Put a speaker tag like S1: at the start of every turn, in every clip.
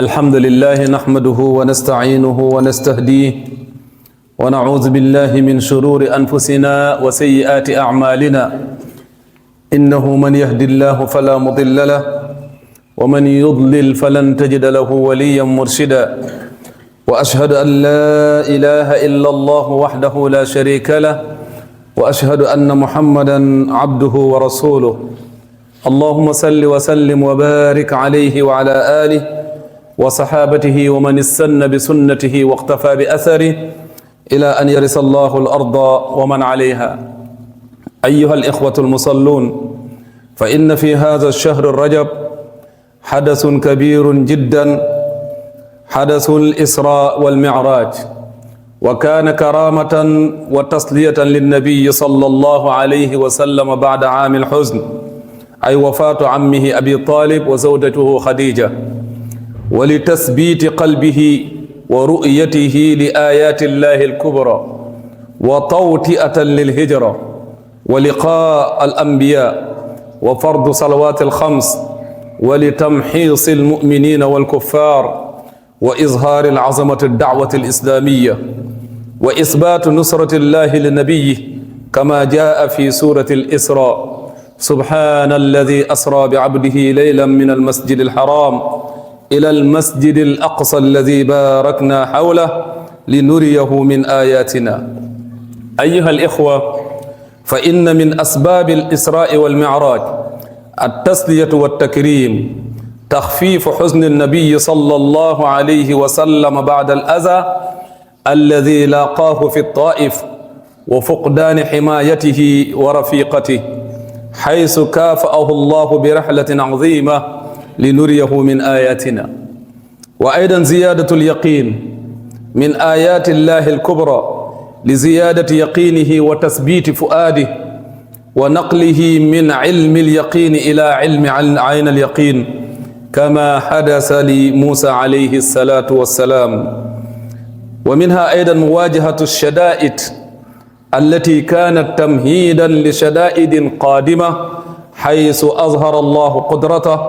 S1: الحمد لله نحمده ونستعينه ونستهديه ونعوذ بالله من شرور أنفسنا وسيئات أعمالنا إنه من يهد الله فلا مضل له ومن يضلل فلن تجد له وليا مرشدا وأشهد أن لا إله إلا الله وحده لا شريك له وأشهد أن محمدا عبده ورسوله اللهم صل وسلم وبارك عليه وعلى آله وصحابته ومن استنى بسنته واقتفى بأثره إلى أن يرث الله الأرض ومن عليها. أيها الإخوة المصلون، فإن في هذا الشهر الرجب حدث كبير جدا، حدث الإسراء والمعراج، وكان كرامة وتسلية للنبي صلى الله عليه وسلم بعد عام الحزن، أي وفاة عمه أبي طالب وزوجته خديجة، ولتثبيت قلبه ورؤيته لآيات الله الكبرى، وتوطئة للهجرة، ولقاء الأنبياء، وفرض صلوات الخمس، ولتمحيص المؤمنين والكفار، وإظهار العظمة الدعوة الإسلامية، وإثبات نصرة الله لنبيه كما جاء في سورة الإسراء: سبحان الذي أسرى بعبده ليلا من المسجد الحرام إلى المسجد الأقصى الذي باركنا حوله لنريه من آياتنا. أيها الإخوة، فإن من أسباب الإسراء والمعراج التسلية والتكريم، تخفيف حزن النبي صلى الله عليه وسلم بعد الأذى الذي لاقاه في الطائف، وفقدان حمايته ورفيقته، حيث كافأه الله برحلة عظيمة لنريه من آياتنا. وأيضا زيادة اليقين من آيات الله الكبرى لزيادة يقينه وتثبيت فؤاده، ونقله من علم اليقين إلى علم عين اليقين، كما حدث لموسى عليه الصلاة والسلام. ومنها أيضا مواجهة الشدائد التي كانت تمهيدا لشدائد قادمة، حيث أظهر الله قدرته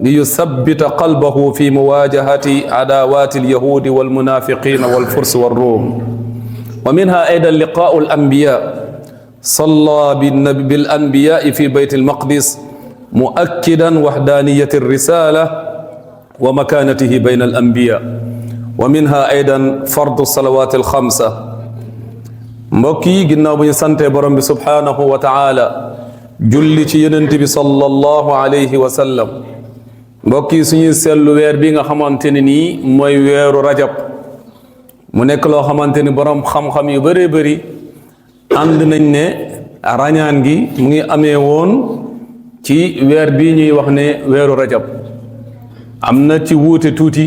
S1: ليثبت قلبه في مواجهة عداوات اليهود والمنافقين والفرس والروم. ومنها أيضا لقاء الأنبياء، صلى بالأنبياء في بيت المقدس مؤكدا وحدانية الرسالة ومكانته بين الأنبياء. ومنها أيضا فرض الصلوات الخمسة. mbokk yi ginnaaw bu ñu sante borom bi subhaanahu wa taala julli ci yonent bi sallallahu alayhi wa sallam, mbokk yi suñuy seetlu weer bi nga xamante ne nii mooy weeru rajab, mu nekk loo xamante ni borom xam-xam yu bëree bëri ànd nañ ne rañaan gi mu ngi amee woon ci weer bii ñuy wax ne weeru rajab. am na ci wuute tuuti,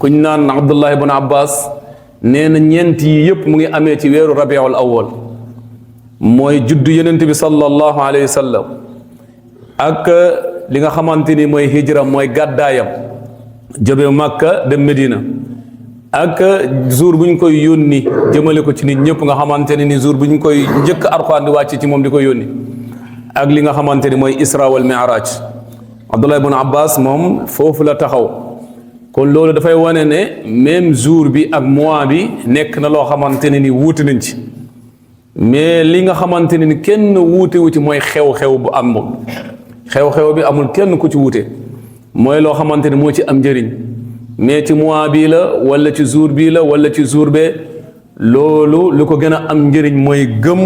S1: kuñ naan Abdullah ibn Abbas nee na ñeent yi yëpp mu ngi amee ci weeru rabiul awwal, mooy juddu yonent bi sallallahu alayhi wa sallam, ak li nga xamante ni mooy hijra, mooy gàddaayam jóge Makka dem Medina, ak jour bu ñu koy yónni jëmale ko ci nit ñëpp, nga xamante ne ni jour bu ñu koy njëkk Alxuraan di wàcc ci moom di ko yónni, ak li nga xamante ni mooy isra wal mi'raj. Abdullah ibn Abbas moom foofu la taxaw. kon loolu dafay wane ne même jour bi ak mois bi nekk na loo xamante ne ni wuute nañ ci, mais li nga xamante ne ni kenn wuute wu ci mooy xew-xew bu amul. xew-xew bi amul kenn ku ci wuute, mooy loo xamante ne moo ci am njëriñ, mais ci mois bii la wala ci jour bii la wala ci jour bee, loolu lu ko gën a am njëriñ mooy gëm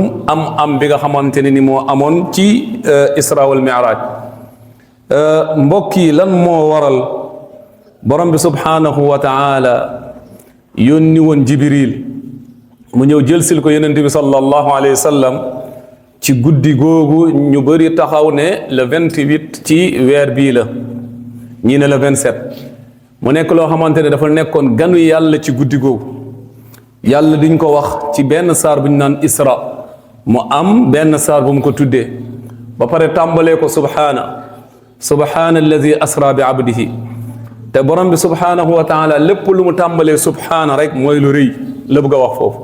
S1: am bi nga xamante ne ni moo amoon ci Isra wal Mi'raj. mbokk yi, lan moo waral borom bi subhaanahu wa taala yónni woon Jibril mu ñëw jël sil ko yonent bi sallallahu alayhi wa sallam ci guddi googu ñu bëri taxaw ne le 28 ci weer bii la ñii ne le 27 mu nekk loo xamante ne dafa nekkoon ganu yàlla ci guddi googu yàlla diñ ko wax ci benn saar bu ñu naan Isra mu am benn saar bu mu ko tuddee ba pare tàmbalee ko subhaana alladi asra bi abdihi te borom bi subhaanahu wa taala lépp lu mu tàmbalee subhaana rek mooy lu rëy la bëgg a wax foofu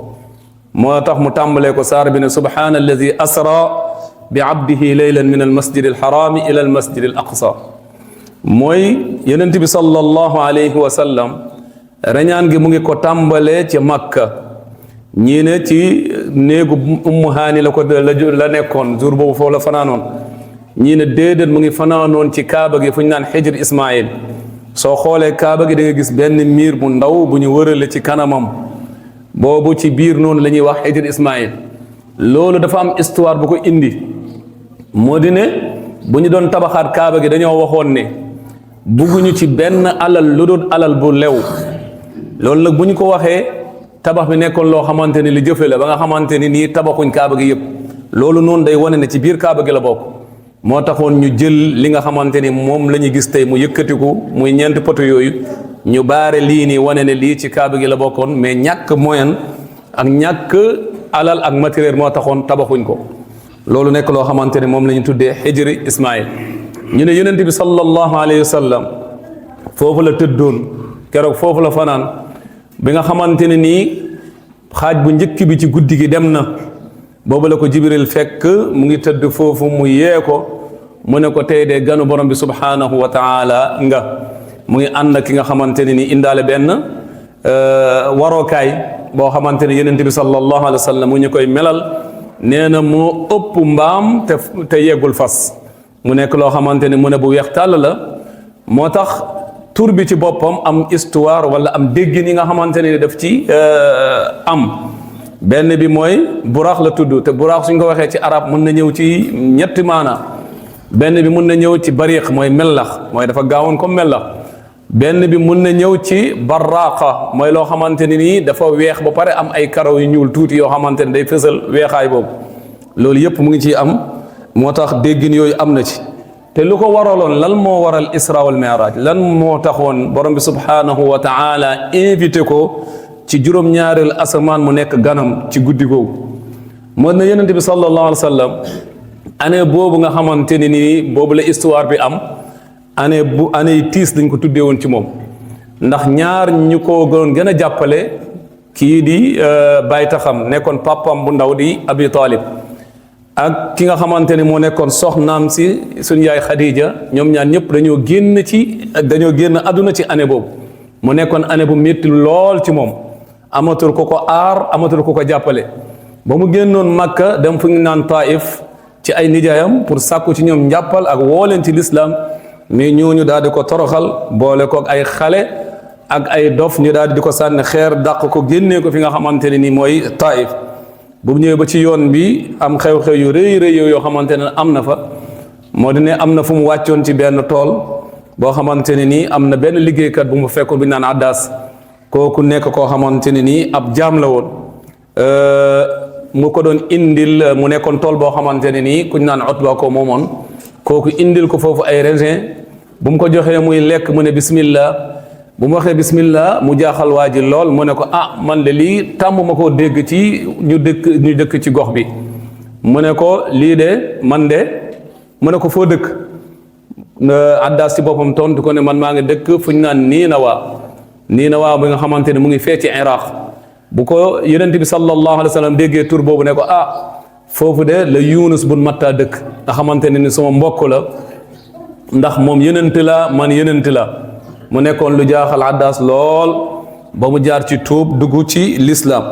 S1: moo tax mu tàmbalee ko saar bi ne subhaana alladi asra bi abdihi laylan min almasjid alxaraami ila almasjid al aqsa mooy yonent bi sallallahu alayhi wa sallam reñaan gi mu ngi ko tàmbalee ci Makka ñii ne ci néegu ummu haani la ko la nekkoon jour boobu foofu la fanaanoon ñii ne déedéet mu ngi fanaanoon ci kaaba gi fu ñu naan xijr Ismaïl soo xoolee kaaba gi da nga gis benn miir bu ndaw bu ñu wërale ci kanamam boobu ci biir noonu la ñuy wax xijr Ismaïl loolu dafa am histoire bu ko indi moo di ne bu ñu doon tabaxaat kaaba gi dañoo waxoon ne bugguñu ci benn alal lu dul alal bu lew loolu nag bu ñu ko waxee tabax bi nekkoon loo xamante ni li jëfe la ba nga xamante ni nii tabaxuñ kaaba gi yëpp loolu noonu day wane ne ci biir kaaba gi la bokk moo taxoon ñu jël li nga xamante ni moom la ñu gis tey mu yëkkatiku muy ñeenti poto yooyu ñu baare lii nii wane ne lii ci kaaba gi la bokkoon mais ñàkk moyen ak ñàkk alal ak matériel moo taxoon tabaxuñ ko loolu nekk loo xamante ne moom la ñu tuddee xijri Ismaïl ñu ne yonent bi sallallahu alayhi wa sallam foofu la tëddoon keroog foofu la fanaan bi nga xamante ne nii xaaj bu njëkk bi ci guddi gi dem na boobu la ko Jibril fekk mu ngi tëdd foofu mu yee ko mu ne ko tey de ganu borom bi subhanahu wa taala nga mu ngi ànd ak ki nga xamante ne nii indaale benn warookaay boo xamante ne yonent bi sallallahu alayhi wa sallam mu ñu koy melal nee na moo ëpp mbaam te yeggul fas mu nekk loo xamante ne mu ne bu weex tàll la moo tax tur bi ci boppam am histoire wala am déggin yi nga xamante ne daf ci am benn bi mooy buraax la tudd te buraax suñ ko waxee ci arab mën na ñëw ci ñetti maana benn bi mën na ñëw ci bariq mooy mellax mooy dafa gaawoon comme mellax benn bi mën na ñëw ci barraqa mooy loo xamante ne nii dafa weex ba pare am ay karaw yu ñuul tuuti yoo xamante ne day fësal weexaay boobu loolu yëpp mu ngi ciy am moo tax déggin yooyu am na ci te lu ko waraloon lan moo waral isra wal mi'raj lan moo taxoon borom bi subhanahu wa taala invité ko ci juróom-ñaareelu asamaan mu nekk ganam ci guddi googu moo na yonent bi sallallahu alayhi wa sallam année boobu nga xamante ne nii boobu la histoire bi am année yi tiis dañ ko tuddee woon ci moom ndax ñaar ñu ko gën a jàppale kii di Baye Taxam nekkoon papam bu ndaw di Abi Talib ak ki nga xamante ne moo nekkoon soxnaam si suñu yaay Khadija ñoom ñaar ñëpp dañoo génn àdduna ci année boobu mu nekkoon année bu métti lool ci moom amatul ko ko aar amatul ko ko jàppale ba mu génnoon Makka dem fu ñu naan Taif ci ay nijaayam pour sàkku ci ñoom njàppal ak woo leen ci lislaam mais ñooñu daal di ko toroxal boole ko ak ay xale ak ay dof ñu daal di ko sànni xeer dàq ko génnee ko fi nga xamante ne ni mooy Taif bu ñëwee ba ci yoon bi am xew-xew yu rëy yoo xamante ne am na fa moo di ne am na fu mu wàccoon ci benn tool boo xamante ne nii am na benn liggéeykat bu mu fekkoon bi naan Addas kooku nekk koo xamante ne nii ab jaam la woon mu ko doon indil mu nekkoon tool boo xamante ne nii kuñ naan Utba ko moomoon kooku indil ko foofu ay raisin bu mu ko joxee muy lekk mu ne bismillah bu mu waxee bismillah mu jaaxal waa ji lool mu ne ko man de lii tàmm ma koo dégg ci ñu dëkk ci gox bi mu ne ko lii de man de mu ne ko foo dëkk Addas ci boppam tontu ko ne man maa ngi dëkk fu ñu naan Niinawa bi nga xamante ne mu ngi fee ci Iraq bu ko yonent bi sallallahu alayhi wa sallam déggee tur boobu ne ko foofu de la Yunus bun Matta dëkk nga xamante ne ni sama mbokk la ndax moom yonent la man yonent la mu nekkoon lu jaaxal Addas lool ba mu jaar ci tuub dugg ci l'islam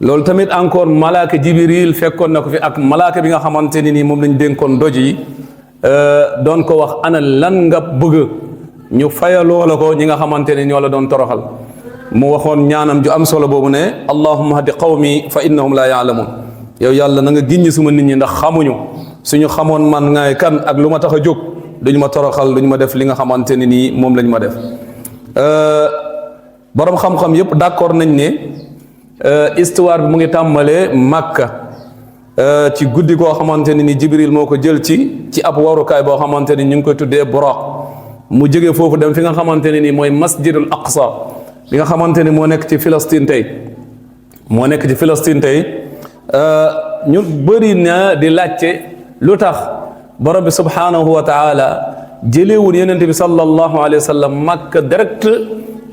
S1: loolu tamit encore malaaka Jibril fekkoon na ko fi ak malaaka bi nga xamante ne nii moom lañ dénkoon doj yi doon ko wax ana lan nga bëgg ñu fayaloo la ko ñi nga xamante ne ñoo la doon toroxal mu waxoon ñaanam ju am solo boobu ne allahumma hadi qawmi fa innahum la yaalamun yow yàlla na nga giññi suma nit ñi ndax xamuñu suñu xamoon man ngaay kan ak lu ma tax a jóg duñu ma toroxal duñu ma def li nga xamante ne nii moom lañ ma def borom xam-xam yépp d'accord nañ ne histoire bi mu ngi tàmbalee Makka ci guddi goo xamante ni Jibril moo ko jël ci ab warukaay boo xamante ni ñu ngi koy tuddee Buraq mu jógee foofu dem fi nga xamante ne ni mooy masjidul aqsa bi nga xamante ni moo nekk ci Palestine tey ñu bëri na di laajte lu tax borom bi subhanahu wa taala jëleewul yenente bi sallallahu alayhi wa sallam Makka direct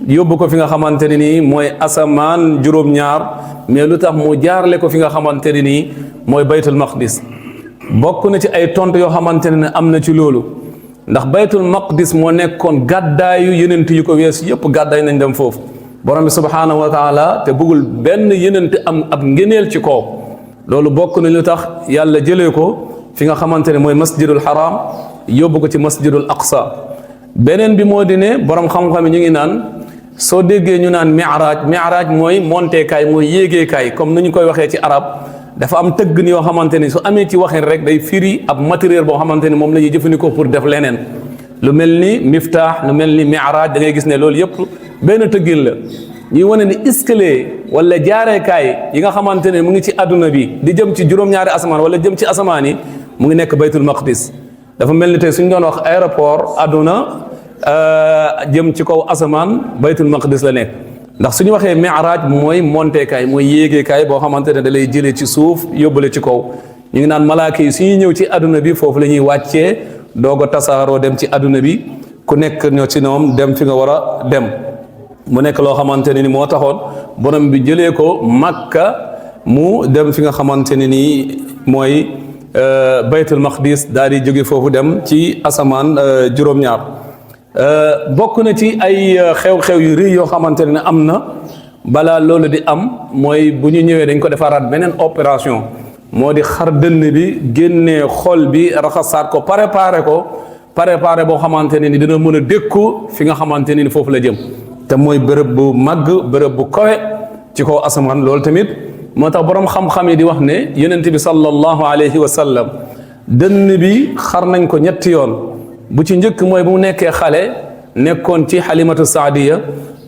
S1: yóbbu ko fi nga xamante ne nii mooy asamaan juróom-ñaar mais lu tax mu jaarle ko fi nga xamante ne nii mooy baytul maqdis bokk na ci ay tontu yoo xamante ne am na ci loolu ndax baytul maqdis moo nekkoon gàddaayu yenent yu ko weesu yëpp gàddaay nañ dem foofu borom bi subhanahu wa taala te bëggul benn yenent am ab ngëneel ci kaw loolu bokk na lu tax yàlla jëlee ko fi nga xamante ne mooy masjidul haram yóbbu ko ci masjidul aqsa beneen bi moo di ne borom xam-xam yi ñu ngi naan soo déggee ñu naan mi'raj mooy monteekaay mooy yéegeekaay comme ni ñu koy waxee ci arab dafa am tëgg ni yoo xamante ni su amee ci waxin rek day firi ab matériel boo xamante ni moom la ñuy jëfandikoo pour def leneen lu mel ni miftaax lu mel ni mi'raj da ngay gis ne loolu yëpp benn tëggin la ñuy wane ni escalier wala jaareekaay yi nga xamante ne mu ngi ci adduna bi di jëm ci juróom-ñaari asamaan wala jëm ci asamaan yi mu ngi nekk baytul maqdis dafa mel ni tey suñ doon wax aéroport adduna jëm ci kaw asamaan baytul maqdis la nekk ndax suñu waxee mi'raj mooy monteekaay mooy yéegeekaay boo xamante ne da lay jëlee ci suuf yóbbale ci kaw ñu ngi naan malaaka yi suñuy ñëw ci adduna bi foofu la ñuy wàccee doog a tasaaroo dem ci adduna bi ku nekk ñoo ci ñoom dem fi nga war a dem mu nekk loo xamante ne ni moo taxoon borom bi jëlee ko Makka mu dem fi nga xamante ne nii mooy baytul maqdis daal di jóge foofu dem ci asamaan juróom-ñaar bokk na ci ay xew-xew yu rëy yoo xamante ne am na balaa loolu di am mooy bu ñu ñëwee dañ ko defaraat beneen opération moo di xar dënn bi génnee xol bi raxasaat ko préparé boo xamante ne ni dina mën a dékku fi nga xamante ne ni foofu la jëm te mooy bërëb bu màgg bërëb bu kawe ci kaw asamaan loolu tamit moo tax boroom xam-xam yi di wax ne yonent bi sallallahu alayhi wa sallam dënn bi xar nañ ko ñetti yoon bu ci njëkk mooy bu mu nekkee xale nekkoon ci xalimatu saadiya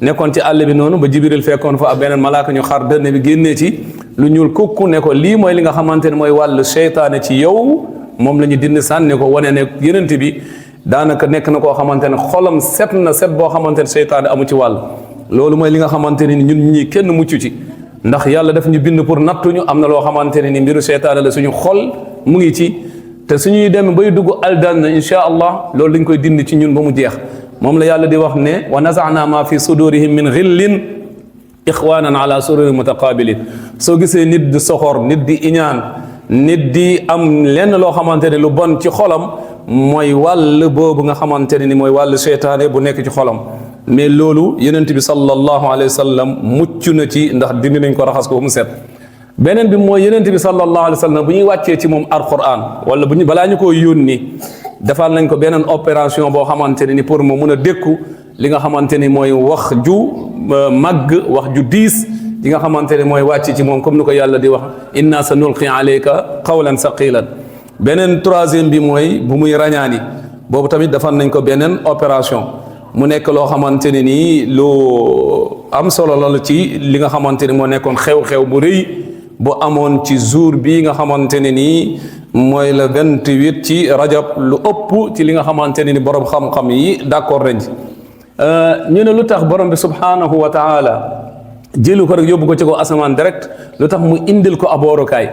S1: nekkoon ci àll bi noonu ba jibril fekkoon fa ab beneen malaaka ñu xar dënn bi génnee ci lu ñuul kukku ne ko lii mooy li nga xamante ne mooy wàllu seytaane ci yow moom la ñu dindi sànni ko wane ne yonent bi daanaka nekk na koo xamante ne xolam set na set boo xamante ne seytaane amu ci wàll loolu mooy li nga xamante ne ni ñun ñii kenn mucc ci ndax yàlla daf ñu bind pour nattuñu am na loo xamante ne ni mbiru seytaane la suñu xol mu ngi ci te suñuy dem bay dugg aljanna insha allah loolu dañ koy dindi ci ñun ba mu jeex moom la yàlla di wax ne wa naza'na ma fi sudurihim min ghillin ixwanan ala sururin mutaqabilin soo gisee nit di soxor nit di iñaan nit di am lenn loo xamante ne lu bon ci xolam mooy wàll boobu nga xamante ne ni mooy wàllu seytaane bu nekk ci xolam mais loolu yonent bi sallallahu alayhi wa sallam mucc na ci ndax dindi nañ ko raxas ko ba mu set beneen bi mooy yonent bi sallallahu alayhi wa sallam bu ñuy wàccee ci moom alquran wala bu ñu balaa ñu ko yónni defal nañ ko beneen opération boo xamante ne ni pour mu mun a dékku li nga xamante ni mooy wax ju màgg wax ju diis yi nga xamante ne mooy wàcc ci moom comme ni ko yàlla di wax inna sa nulqi alayka qawlan saqilan beneen troisième bi mooy bu muy rañaani boobu tamit defal nañ ko beneen opération mu nekk loo xamante ne nii lu am solo la ci li nga xamante ne moo nekkoon xew-xew bu rëy bu amoon ci jour bii nga xamante ne nii mooy le 28 ci rajab lu ëpp ci li nga xamante ne ni borom xam-xam yi d'accord nañ ci ñu ne lu tax borom bi subhanahu wa taala jëlu ko rek yóbbu ko ci ko asamaan direct lu tax mu indil ko aboorukaay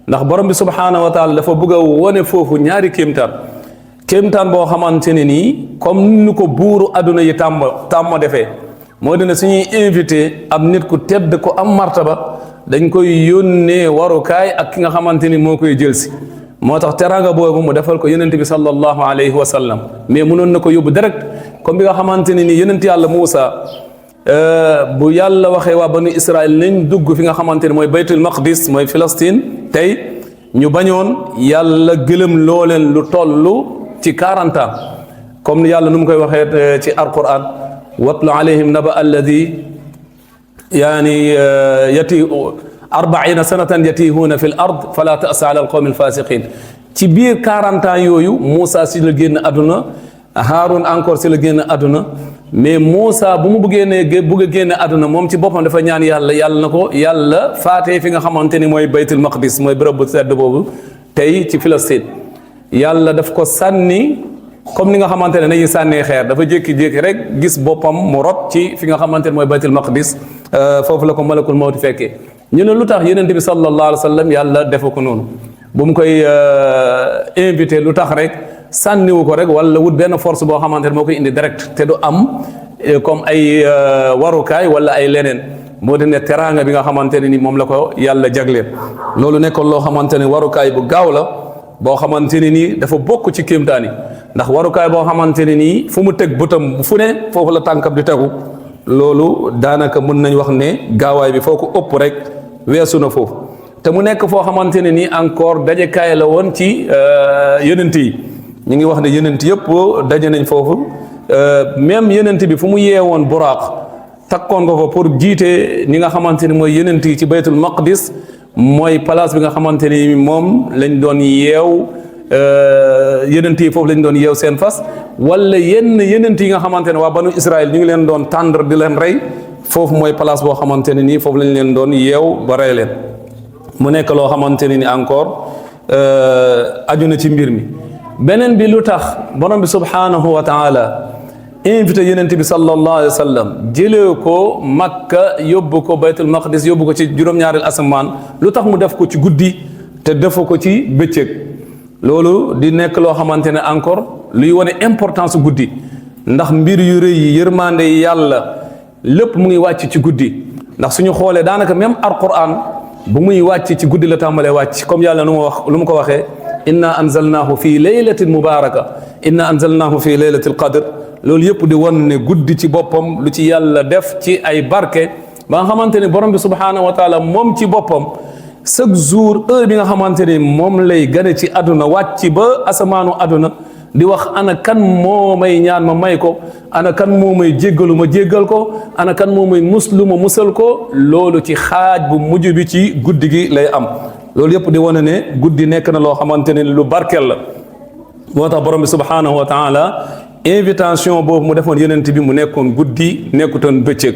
S1: ndax borom bi subhanahu wa taala dafa bëgg a wone foofu ñaari kéemtaan boo xamante ne nii comme nu ko buuru adduna yi tàmm defee moo dina suñuy invité ab nit ku tedd ko am martaba dañ koy yónnee warukaay ak ki nga xamante ni moo koy jël si moo tax teraanga boobu mu defal ko yonent bi sallallahu alayhi wa sallam mais mënoon na ko yóbbu direct comme bi nga xamante ne nii yonent yàlla Muusa bu yàlla waxee waa banu Israël nañ dugg fi nga xamante ne mooy baytul maqdis mooy Palestine tey ñu bañoon yàlla gëlëm looleen lu tollu ci 40 ans comme ni yàlla nu mu koy waxee ci alquran watlu alayhim naba alladi yaani yati 40 sanatan yatihuuna fi l ard fala ta'sa ala alqawmi alfasiqin ci biir 40 ans yooyu Moussa si la génn àdduna Haroun encore si la génn àdduna mais Muusa bu mu bëggee ne bëgg a génne àdduna moom ci boppam dafa ñaan yàlla yàlla na ko yàlla faatee fi nga xamante ni mooy baytul maqdis mooy bërëb bu sedd boobu tey ci Palestine. yàlla daf ko sànni comme ni nga xamante ne nañuy sànnee xeer, dafa jékki-jékki rek gis boppam mu rot ci fi nga xamante ne mooy baytul maqdis. foofu la ko malakul mawti fekkee. ñu ne lu tax yonent bi sallallahu alayhi wa sallam yàlla defu ko noonu bu mu koy invité, lu tax rek sànniwu ko rek wala wut benn force boo xamante ne moo koy indi direct te du am comme ay warukaay wala ay leneen. moo di ne teraanga bi nga xamante ne ni moom la ko yàlla jagleel. loolu nekkoon loo xamante ne warukaay bu gaaw la boo xamante ne nii dafa bokk ci kéemtaan yi, ndax warukaay boo xamante ne nii fu mu teg bëtam fu ne foofu la tànkam di tegu. loolu daanaka mën nañ wax ne gaawaay bi foo ko ëpp rek weesu na foofu te mu nekk foo xamante ne nii encore dajekaay la woon ci yonent yi. ñu ngi wax ne yonent yëpp daje nañ foofu, même yonent bi fu mu yeewoon buraaq takkoon ko fa pour jiite ñi nga xamante ni mooy yonent yi ci baytul maqdis, mooy place bi nga xamante ni moom lañ doon yeew yonent yi foofu lañ doon yeew seen fas, wala yenn yonent yi nga xamante ne waa banu Israël ñu ngi leen doon tàndar di leen rey, foofu mooy place boo xamante ne nii foofu lañ leen doon yeew ba rey leen. mu nekk loo xamante ne ni encore aju na ci mbir mi. beneen bi lu tax borom bi subhanahu wa taala invité yonent bi sallallahu alayhi wa sallam jëlee ko Makka yóbbu ko baytul maqdis yóbbu ko ci juróom-ñaareel asamaan, lu tax mu def ko ci guddi te defu ko ci bëccëg? loolu di nekk loo xamante ne encore luy wane importance guddi, ndax mbir yu rëy yi yërmande yi yàlla lépp mu ngi wàcc ci guddi. ndax suñu xoolee daanaka même alquran bu muy wàcc ci guddi la tàmbalee wàcc, comme yàlla lu mu ko waxee inna anzalnaahu fi laylatin mubaraka inna anzalnaahu fi laylatil qadr. loolu yëpp di won ne guddi ci boppam lu ci yàlla def ci ay barke ba nga xamante ne borom bi subhanahu wa taala moom ci boppam chaque jour heure bi nga xamante ne moom lay gane ci àdduna wàcc ba asamaanu àdduna di wax ana kan moo may ñaan ma may ko, ana kan moo may jéggalu ma jéggal ko, ana kan moo may muslu ma musal ko. loolu ci xaaj bu mujj bi ci guddi gi lay am. loolu yëpp di wane ne guddi nekk na loo xamante ne lu barkeel la. moo tax borom bi subhanahu wa taala invitation boobu mu defoon yonent bi mu nekkoon guddi nekkutoon bëccëg.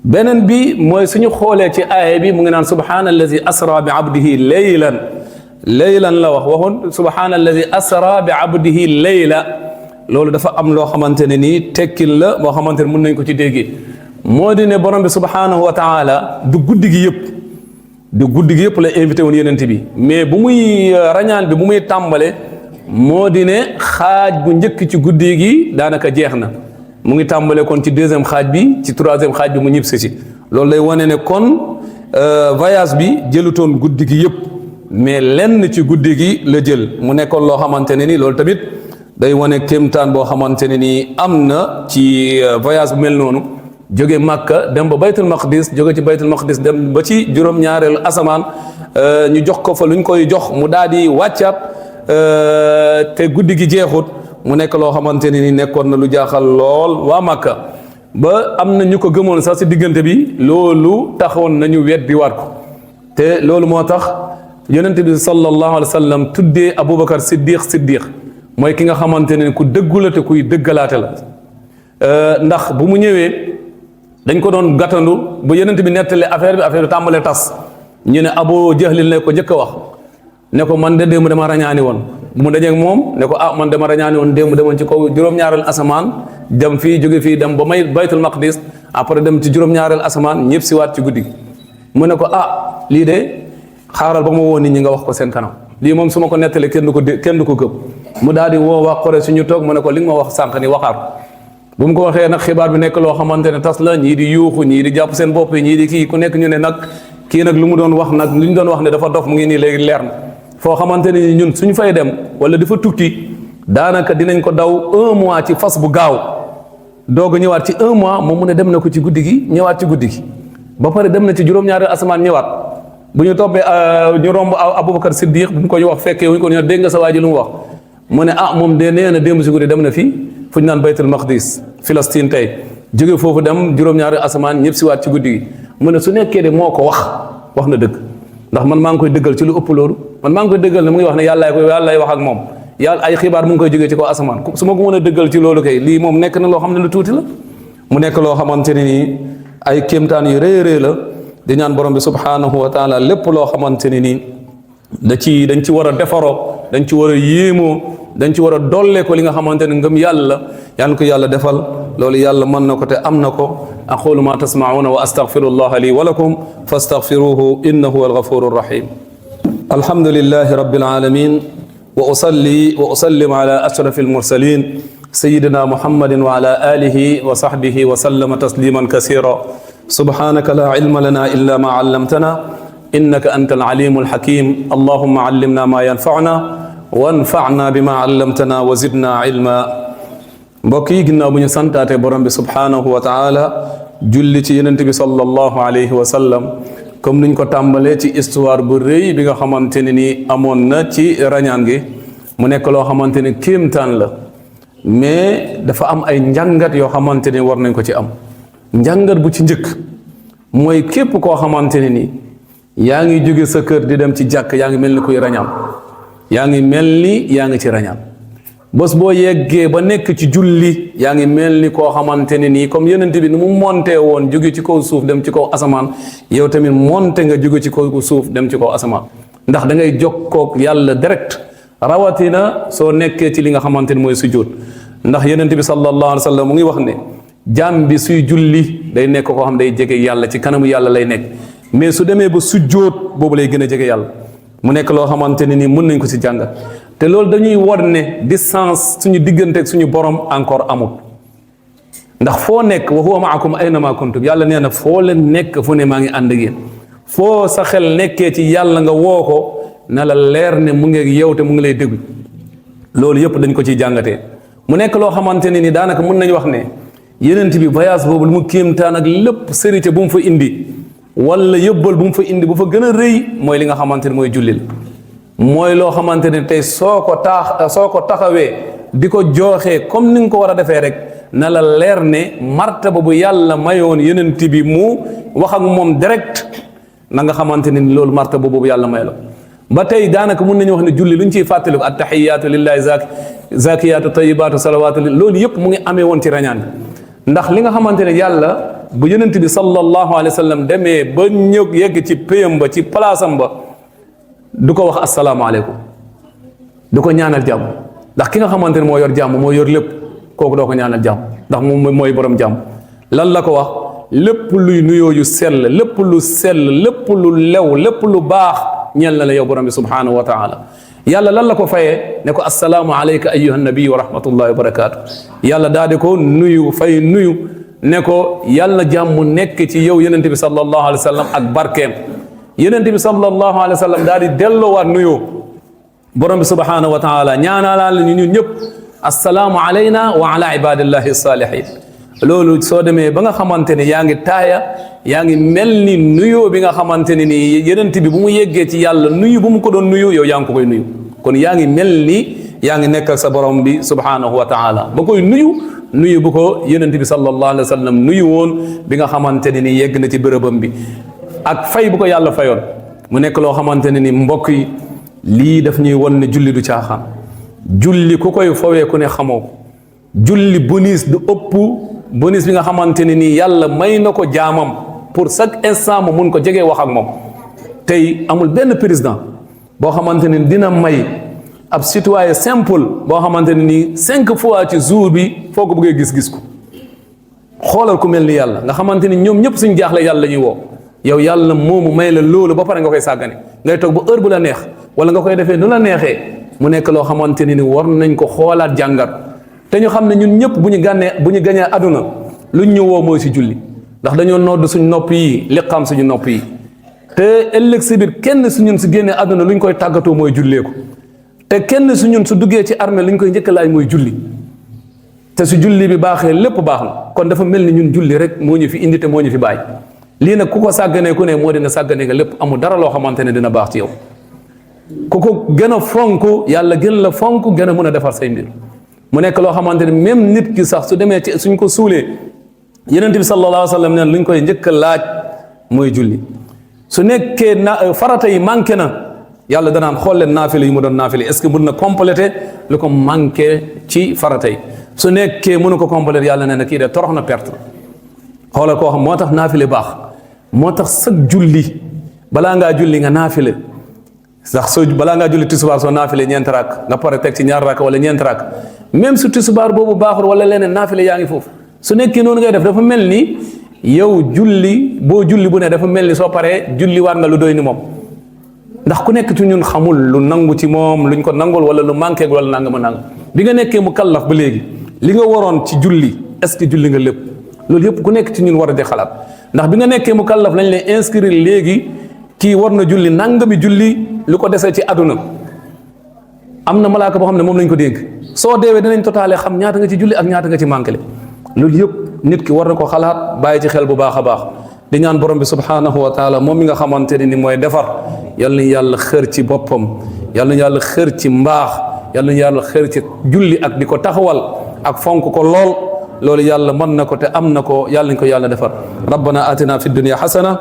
S1: beneen bi mooy suñu xoolee ci aaya bi mu ngi naan subhaanallazi asra bi abdihi laylan la waxoon subhaanallazi asra bi abdihi layla. loolu dafa am loo xamante ne nii tekkil la boo xamante ne mën nañ ko ci déggee, moo di ne borom bi subhanahu wa taala du guddi gi yëpp la invité woon yonent bi, mais bu muy rañaan bi bu muy tàmbale moo di ne xaaj bu njëkk ci guddi gi daanaka jeex na, mu ngi tàmbale kon ci deuxième xaaj bi, ci troisième xaaj bi mu ñibbisi ci. loolu lay wane ne kon voyage bi jëlutoon guddi gi yëpp, mais lenn ci guddi gi la jël. mu nekkoon loo xamante ne ni loolu tamit day wane kéemtaan boo xamante ne ni am na ci voyage bu mel noonu, jóge Makka dem ba baytul maqdis, jóge ci baytul maqdis dem ba ci juróom-ñaareelu asamaan, ñu jox ko fa luñ koy jox mu daal di wàccaat te guddi gi jeexut. mu nekk loo xamante ne ni nekkoon na lu jaaxal lool waa Makka, ba am na ñu ko gëmoon sax si diggante bi, loolu taxoon nañu weddi waat ko. te loolu moo tax yonent bi sallallahu alayhi wa sallam tuddee Aboubacar Siddiq mooy ki nga xamante ne ku dëggu la te kuy dëggalaate la. ndax bu mu ñëwee dañ ko doon gàttandu ba yonent bi nettali affaire bi tàmbalee tas, ñu ne Abu Jahlil ne ko njëkk a wax ne ko man de démb dama rañaani woon. bu mu dajeeg moom ne ko man dama rañaani woon démb demoon ci kaw juróom-ñaareel asamaan dem fii jóge fii dem ba may baytul maqdis, après dem ci juróom-ñaareel asamaan ñëpp si waat ci guddi gi. mu ne ko lii de xaaral ba ma woo nit ñi nga wax ko seen kanam, lii moom su ma ko nettalee kenn du ko gëm. mu daal di woo waa Quraysh suñu toog mu ne ko li nga ma wax sànq ni waxaat. bu mu ko waxee nag xibaar bi nekk loo xamante ne tas la, ñii di yuuxu, ñii di jàpp seen bopp yi, ñii di kii ku nekk ñu ne nag kii nag lu mu doon wax nag lu ñu doon wax ne dafa dof mu ngi nii léegi leer na. foo xamante ne ñun suñu fay dem wala dafa tukki daanaka dinañ ko daw 1 mois ci fas bu gaaw doog a ñëwaat ci 1 mois moom mu ne dem na ko ci guddi gi ñëwaat ci guddi gi ba pare dem na ci juróom-ñaari asamaan ñëwaat. bu ñu toppee ñu romb Aboubacar Siddiq bu mu ko ñu wax fekkee wuñ ko ñu dégg nga sa waa ji lu mu wax mu ne moom de nee na démb si guddi dem na fii fu ñu naan baytul maqdis Palestine tey, jóge foofu dem juróom-ñaari asamaan ñëpp si waat ci guddi gi. mu ne su nekkee de moo ko wax na dëgg, ndax man maa ngi koy dëggal ci lu ëpp loolu. man maa ngi koy dëggal ne mu ngi wax ne yàllaay wax ak moom, yàlla ay xibaar mu ngi koy jógee ci kaw asamaan. su ma ko mën a dëggal ci loolu kay lii moom nekk na loo xam ne lu tuuti la. mu nekk loo xamante ne nii ay kéemtaan yu rëy rëy la di ñaan borom bi subhanahu wa taala lépp loo xamante ne nii dañ ci war a defaroo dañ ci war a yéemoo dañ ci war a dolle ko li nga xamante ne ngëm yàlla yal na ko yàlla defal loolu yàlla mën na ko te am na ko aqulu ma tasmauna wa astaghfirullaha li wa lakum fastaghfiruhu innahu huwal ghafurur rahim alhamdulillahi rabbil alamin wa usalli wa usallim ala ashrafil mursalin sayyidina muhammadin wa ala alihi wa sahbihi wa sallama tasliman kasira subhanaka la ilma lana illa ma allamtana innaka antal alimul hakim allahumma allimna ma yanfa'una wanfa'na bima allamtana wa zidna ilma mbokk yi ginnaaw bu ñu santaate borom bi subhanahu wa taala julli ci yonent bi sallallahu alayhi wa sallam comme niñ ko tàmbalee ci histoire bu rëy bi nga xamante ne ni amoon na ci rañaan gi mu nekk loo xamante ne kéemtaan la mais dafa am ay njàngat yoo xamante ne war nañ ko ci am njàngat bu ci njëkk mooy képp koo xamante ne ni yaa ngi jóge sa kër di dem ci jàkk yaa ngi mel ni kuy rañaan yaa ngi mel ni yaa ngi ci rañaan bés boo yeggee ba nekk ci julli yaa ngi mel ni koo xamante ne nii comme yonent bi ni mu monté woon jóge ci kaw suuf dem ci kaw asamaan yow tamit monté nga jóge ci kaw suuf dem ci kaw asamaan ndax da ngay jokkoog yàlla direct rawatina soo nekkee ci li nga xamante ni mooy sujjóot ndax yonent bi sallallahu alayhi wa sallam mu ngi wax ne jaam bi suy julli day nekk koo xam day jege yàlla ci kanamu yàlla lay nekk mais su demee ba sujjóot boobu lay gën a jege yàlla mu nekk loo xamante ne nii mën nañ ko ci jàngat te loolu dañuy war ne distance suñu digganteeg suñu borom encore amul ndax foo nekk wa huwa maakum aynama kuntum yàlla nee na foo leen nekk fu ne maa ngi ànd ak yéen foo sa xel nekkee ci yàlla nga woo ko na la leer ne mu ngi yow te mu ngi lay déglu loolu yëpp dañ ko ciy jàngatee mu nekk loo xamante ne ni daanaka mën nañu wax ne yenent bi voyage boobu lu mu kéemtaan ak lépp sérité bu mu fa indi wala yëbbal bu mu fa indi bu fa gën a rëy mooy li nga xamante ne mooy jullil mooy loo xamante ne tey soo ko taxawee di ko jooxee comme ni nga ko war a defee rek na la leer ne martaba bu yàlla mayoon yenent bi mu wax ak moom direct na nga xamante ne ni loolu martaba boobu yàlla may la ba tey daanaka mun nañu wax ne julli lu ñu ciy fàttaliku attahiyaatu lillahi zakiyaatu tayibaatu salawaatu loolu yëpp mu ngi amee woon ci rañaan ndax li nga xamante ne yàlla bu yenent bi sallallahu alayhi wa sallam demee ba ñëw yegg ci péyam ba ci palaasam ba du ko wax asalaamaaleykum du ko ñaanal jàmm ndax ki nga xamante ne moo yor jàmm moo yor lépp kooku doo ko ñaanal jàmm ndax moom mooy borom jàmm lan la ko wax lépp luy nuyoo yu sell lépp lu sell lépp lu lew lépp lu baax ñeel na la yow borom bi subhanahu wa taala yàlla lan la ko fayee ne ko assalaamu alayka ayyuha nabi wa rahmatullahi wa barakaatu yàlla daal di ko nuyu fay nuyu ne ko yàlla jàmm nekk ci yow yenente bi sallallahu alayhi wa sallam ak barkeem yenente bi sallallahu alayhi wa sallam daal di delloowaat nuyoo borom bi subhanahu wa taala ñaanalaa la ñun ñëpp assalaamu alayna wa ala ibadillahi salihin loolu soo demee ba nga xamante ne yaa ngi taaya yaa ngi mel ni nuyoo bi nga xamante ne ni yenent bi bu mu yeggee ci yàlla nuyu bu mu ko doon nuyu yow yaa ngi ko koy nuyu kon yaa ngi mel ni yaa ngi nekkal sa borom bi subhanahu wa taala ba koy nuyu bu ko yenent bi sallallahu alayhi wa sallam nuyu woon bi nga xamante ne ni yegg na ci bërëbam bi ak fay bu ko yàlla fayoon mu nekk loo xamante ne ni mbokk yi lii daf ñuy won ne julli du caaxaan julli ku koy fowee ku ne xamoo ko julli bonus du ëpp bonus bi nga xamante ne nii yàlla may na ko jaamam pour chaque instant mu mun ko jegee wax ak moom tey amul benn président boo xamante ne dina may ab citoyen simple boo xamante ne nii 5 fois ci jour bi foo ko bëggee gis-gis ko xoolal ku mel ni yàlla nga xamante ni ñoom ñëpp suñ jaaxle yàlla la ñuy woo yow yàlla moomu may la loolu ba pare nga koy sàggane ngay toog ba heure bu la neex wala nga koy defee nu la neexee mu nekk loo xamante ni war nañ ko xoolaat jàngat te ñu xam ne ñun ñëpp bu ñu gañee aduna luñ ñu woo mooy si julli ndax dañoo nodd suñ nopp yi liqaam suñu nopp yi te ëllëg si biir kenn su ñun su génnee aduna luñ koy tàggatoo mooy jullee ko te kenn su ñun su duggee ci armée luñ koy njëkk laaj mooy julli te su julli bi baaxee lépp baax na kon dafa mel ni ñun julli rek moo ñu fi indi te moo ñu fi bàyyi lii nag ku ko sàgganee ku ne moo dina sàgganee nga lépp amul dara loo xamante ne dina baax ci yow ku ko gën a fonk yàlla gën la fonk gën a mën a defar say mbir mu nekk loo xamante ne même nit ki sax su demee ci suñ ko suulee yenent bi sallallahu alayhi wa sallam neen luñ koy njëkk a laaj mooy julli su nekkee farata yi manqué na yàlla danaan xool leen naafile yi mu doon naafile est-ce que mën na compléter lu ko manqué ci farata yi su nekkee mënu ko compléter yàlla nee na kii de torox na perte xoolal koo xam moo tax naafile baax moo tax sag julli balaa ngaa julli nga naafile sax soo balaa ngaa julli tisbaar soo naafile ñeenti rakk nga pare teg ci ñaar rakk wala ñeenti rakk même su tisbaar boobu baaxul wala leneen naafile yaa ngi foofu su nekkee noonu ngay def dafa mel ni yow julli boo julli bu ne dafa mel ni soo paree julli waat nga lu doy ni moom ndax ku nekk ci ñun xamul lu nangu ci moom luñ ko nangul wala lu manqué wala nangama nangam bi nga nekkee mu kallaf ba léegi li nga waroon ci julli est-ce que julli nga lépp loolu yëpp ku nekk ci ñun war a di xalaat ndax bi nga nekkee mu kallaf lañ lay inscrire léegi kii war na julli nangami julli lu ko desee ci àdduna am na malaaka boo xam ne moom lañ ko dénk soo deewee dinañ totaale xam ñaata nga ci julli ak ñaata nga ci manqué loolu yëpp nit ki war na ko xalaat bàyyi ci xel bu baax a baax di ñaan borom bi subhanahu wa taala moom mi nga xamante ne ni mooy defar yal na yàlla xër ci boppam yal na yàlla xër ci mbaax yal na yàlla xër ci julli ak di ko taxawal ak fonk ko lool loolu yàlla mën na ko te am na ko yàlla nañ ko yàlla defar rabbana atina fi dunya hasana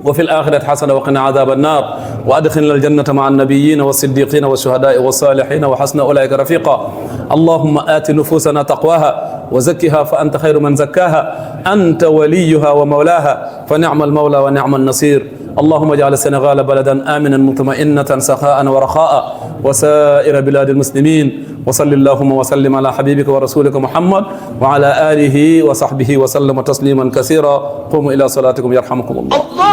S1: وفي الآخرة حسنة وقنا عذاب النار وأدخلنا الجنة مع النبيين والصديقين والشهداء والصالحين وحسن أولئك رفيقا اللهم آت نفوسنا تقواها وزكها فأنت خير من زكاها أنت وليها ومولاها فنعم المولى ونعم النصير اللهم اجعل السنغال بلدا آمنا مطمئنة سخاء ورخاء وسائر بلاد المسلمين وصل اللهم وسلم على حبيبك ورسولك محمد وعلى آله وصحبه وسلم تسليما كثيرا قوموا إلى صلاتكم يرحمكم الله